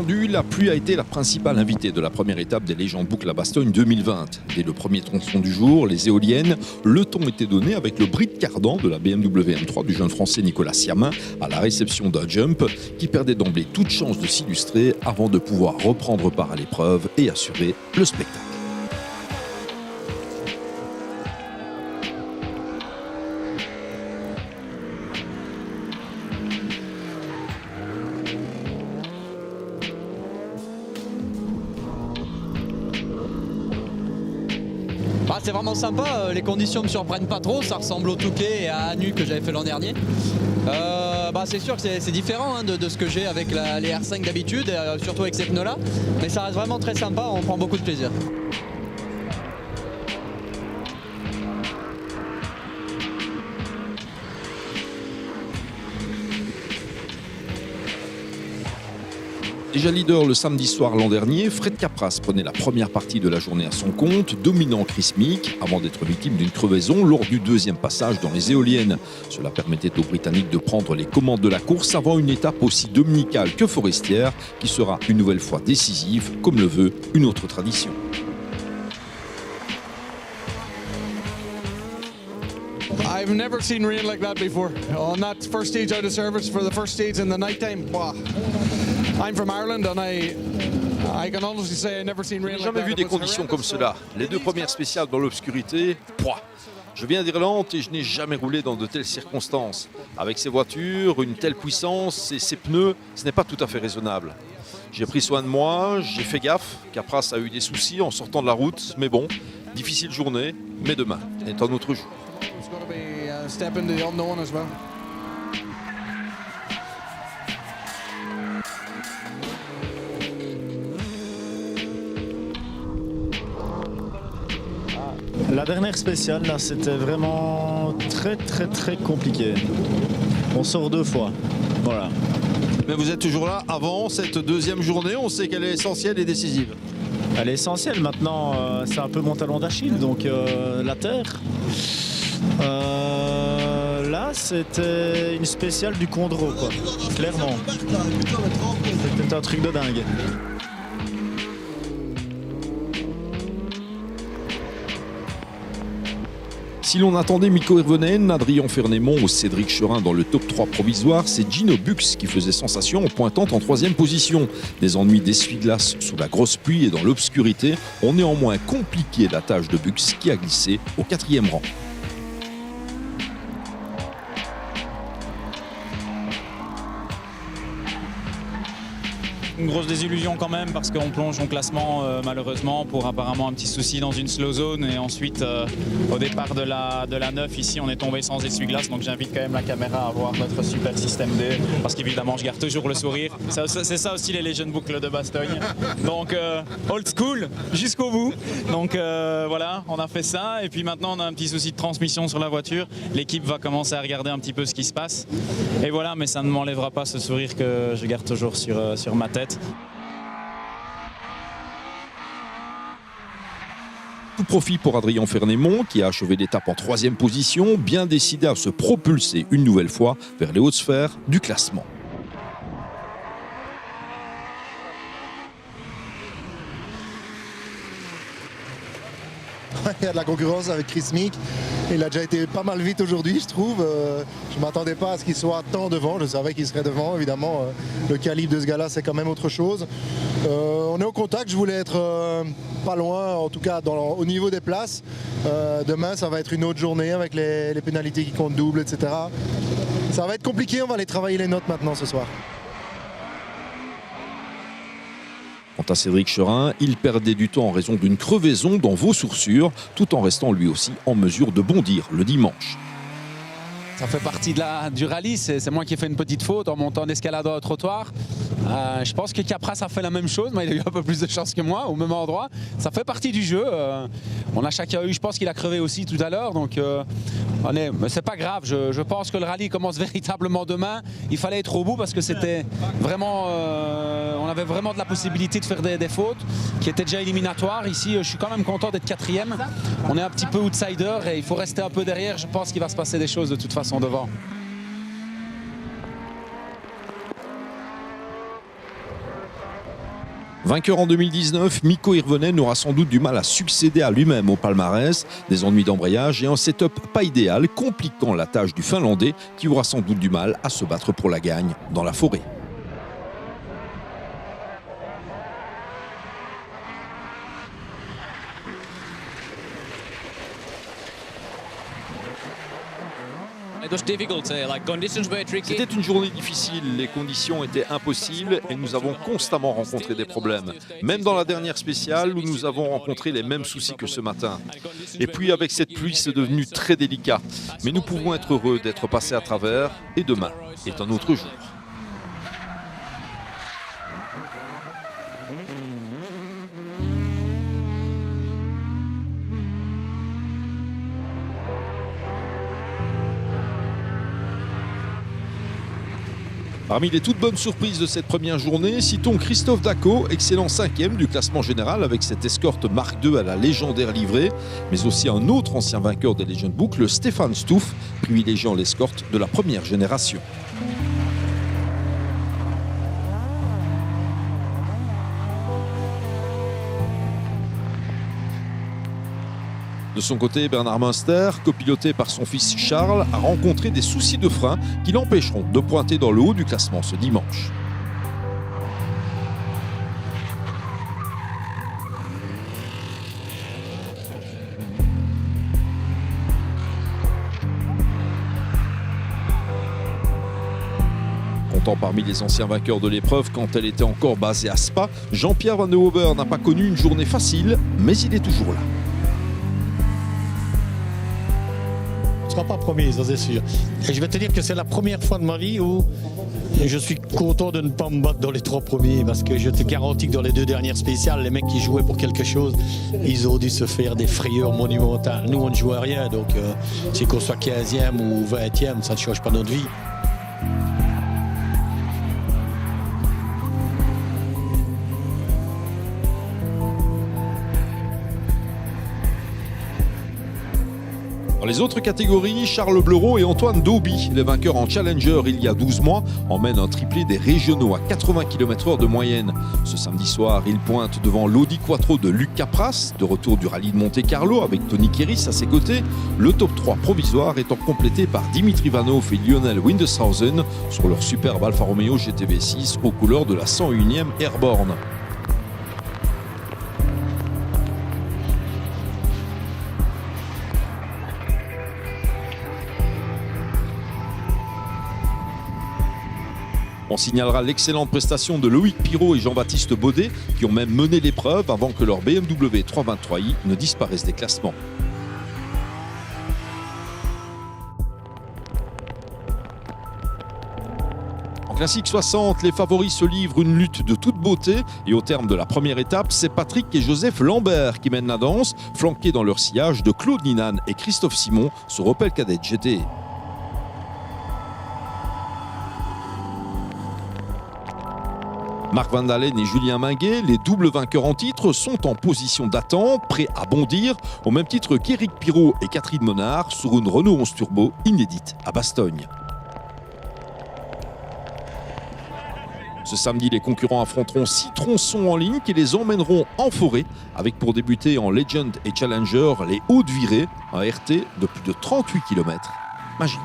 attendu, la pluie a été la principale invitée de la première étape des légendes boucles à Bastogne 2020. Dès le premier tronçon du jour, les éoliennes, le ton était donné avec le bris de cardan de la BMW M3 du jeune français Nicolas Siamin à la réception d'un jump qui perdait d'emblée toute chance de s'illustrer avant de pouvoir reprendre part à l'épreuve et assurer le spectacle. C'est vraiment sympa, les conditions ne me surprennent pas trop, ça ressemble au Touquet et à Anu que j'avais fait l'an dernier. C'est sûr que c'est différent de ce que j'ai avec les R5 d'habitude, surtout avec ces pneus-là, mais ça reste vraiment très sympa, on prend beaucoup de plaisir. Déjà leader le samedi soir l'an dernier, Fred Capras prenait la première partie de la journée à son compte, dominant Chris Meek, avant d'être victime d'une crevaison lors du deuxième passage dans les éoliennes. Cela permettait aux Britanniques de prendre les commandes de la course avant une étape aussi dominicale que forestière, qui sera une nouvelle fois décisive, comme le veut une autre tradition. I've never seen rain like that before. On that first stage out of service for the first stage in the night time. Wow. I'm from Ireland and I can honestly say I've never seen rain like that. J'ai jamais vu des conditions comme cela. Les deux premières spéciales dans l'obscurité, pouah. Je viens d'Irlande et je n'ai jamais roulé dans de telles circonstances. Avec ces voitures, une telle puissance et ces pneus, ce n'est pas tout à fait raisonnable. J'ai pris soin de moi, j'ai fait gaffe. Capras a eu des soucis en sortant de la route, mais bon, difficile journée, mais demain est un autre jour. It's going to be a step into the unknown as well. La dernière spéciale, là, c'était vraiment très compliqué. On sort deux fois, voilà. Mais vous êtes toujours là avant cette deuxième journée, on sait qu'elle est essentielle et décisive. Elle est essentielle maintenant, c'est un peu mon talon d'Achille, donc la terre. Là, c'était une spéciale du Condro, quoi, clairement. C'était un truc de dingue. Si l'on attendait Mikko Hirvonen, Adrien Fernémont ou Cédric Cherin dans le top 3 provisoire, c'est Gino Bux qui faisait sensation en pointant en troisième position. Des ennuis d'essuie-glace sous la grosse pluie et dans l'obscurité ont néanmoins compliqué la tâche de Bux qui a glissé au 4e rang. Une grosse désillusion quand même parce qu'on plonge en classement malheureusement pour apparemment un petit souci dans une slow zone et ensuite au départ de la 9 ici on est tombé sans essuie-glace, donc j'invite quand même la caméra à voir notre super système D parce qu'évidemment je garde toujours le sourire, c'est ça aussi les Legend boucles de Bastogne, donc old school jusqu'au bout, donc voilà, on a fait ça et puis maintenant on a un petit souci de transmission sur la voiture, l'équipe va commencer à regarder un petit peu ce qui se passe et voilà, mais ça ne m'enlèvera pas ce sourire que je garde toujours sur ma tête. Tout profit pour Adrien Fernémont qui a achevé l'étape en 3e position, bien décidé à se propulser une nouvelle fois vers les hautes sphères du classement. Il y a de la concurrence avec Chris Meek. Il a déjà été pas mal vite aujourd'hui, je trouve. Je ne m'attendais pas à ce qu'il soit tant devant. Je savais qu'il serait devant, évidemment. Le calibre de ce gars-là, c'est quand même autre chose. On est au contact. Je voulais être pas loin, en tout cas au niveau des places. Demain, ça va être une autre journée avec les pénalités qui comptent double, etc. Ça va être compliqué. On va aller travailler les notes maintenant ce soir. Quant à Cédric Cherin, il perdait du temps en raison d'une crevaison dans vos sourcures, tout en restant lui aussi en mesure de bondir le dimanche. Ça fait partie du rallye, c'est moi qui ai fait une petite faute en montant en escaladant au trottoir. Je pense que Capras a fait la même chose, mais il a eu un peu plus de chance que moi au même endroit. Ça fait partie du jeu. On a chacun eu, je pense qu'il a crevé aussi tout à l'heure, donc c'est pas grave. Je pense que le rallye commence véritablement demain. Il fallait être au bout parce que c'était vraiment, on avait vraiment de la possibilité de faire des fautes qui étaient déjà éliminatoires. Ici, je suis quand même content d'être 4e. On est un petit peu outsider et il faut rester un peu derrière. Je pense qu'il va se passer des choses de toute façon devant. Vainqueur en 2019, Mikko Hirvonen aura sans doute du mal à succéder à lui-même au palmarès. Des ennuis d'embrayage et un setup pas idéal, compliquant la tâche du Finlandais qui aura sans doute du mal à se battre pour la gagne dans la forêt. C'était une journée difficile, les conditions étaient impossibles et nous avons constamment rencontré des problèmes. Même dans la dernière spéciale où nous avons rencontré les mêmes soucis que ce matin. Et puis avec cette pluie, c'est devenu très délicat. Mais nous pouvons être heureux d'être passés à travers et demain est un autre jour. Parmi les toutes bonnes surprises de cette première journée, citons Christophe Dacko, excellent 5e du classement général avec cette escorte Mark II à la légendaire livrée, mais aussi un autre ancien vainqueur des Legend Book, le Stefan Stouff, privilégiant l'escorte de la première génération. De son côté, Bernard Munster, copiloté par son fils Charles, a rencontré des soucis de frein qui l'empêcheront de pointer dans le haut du classement ce dimanche. Comptant parmi les anciens vainqueurs de l'épreuve quand elle était encore basée à Spa, Jean-Pierre Van de Hover n'a pas connu une journée facile, mais il est toujours là. Ne sera pas premier, ça c'est sûr. Et je vais te dire que c'est la première fois de ma vie où je suis content de ne pas me battre dans les 3 premiers parce que je te garantis que dans les 2 dernières spéciales, les mecs qui jouaient pour quelque chose, ils ont dû se faire des frayeurs monumentales. Nous, on ne joue à rien, donc si qu'on soit 15e ou 20e, ça ne change pas notre vie. Dans les autres catégories, Charles Bleureau et Antoine Dauby, les vainqueurs en Challenger il y a 12 mois, emmènent un triplé des régionaux à 80 km/h de moyenne. Ce samedi soir, ils pointent devant l'Audi Quattro de Luc Capras, de retour du rallye de Monte-Carlo avec Tony Kéris à ses côtés. Le top 3 provisoire étant complété par Dimitri Vanhoff et Lionel Windeshausen sur leur superbe Alfa Romeo GTV6 aux couleurs de la 101e Airborne. On signalera l'excellente prestation de Loïc Pirot et Jean-Baptiste Baudet qui ont même mené l'épreuve avant que leur BMW 323i ne disparaisse des classements. En classique 60, les favoris se livrent une lutte de toute beauté et au terme de la première étape, c'est Patrick et Joseph Lambert qui mènent la danse, flanqués dans leur sillage de Claude Ninan et Christophe Simon sur Opel Kadett GT. Marc Van Dalen et Julien Minguet, les doubles vainqueurs en titre, sont en position d'attente, prêts à bondir, au même titre qu'Éric Pirot et Catherine Monard sur une Renault 11 Turbo inédite à Bastogne. Ce samedi, les concurrents affronteront 6 tronçons en ligne qui les emmèneront en forêt, avec pour débuter en Legend et Challenger les Hauts-de-Virée, un RT de plus de 38 km. Magique.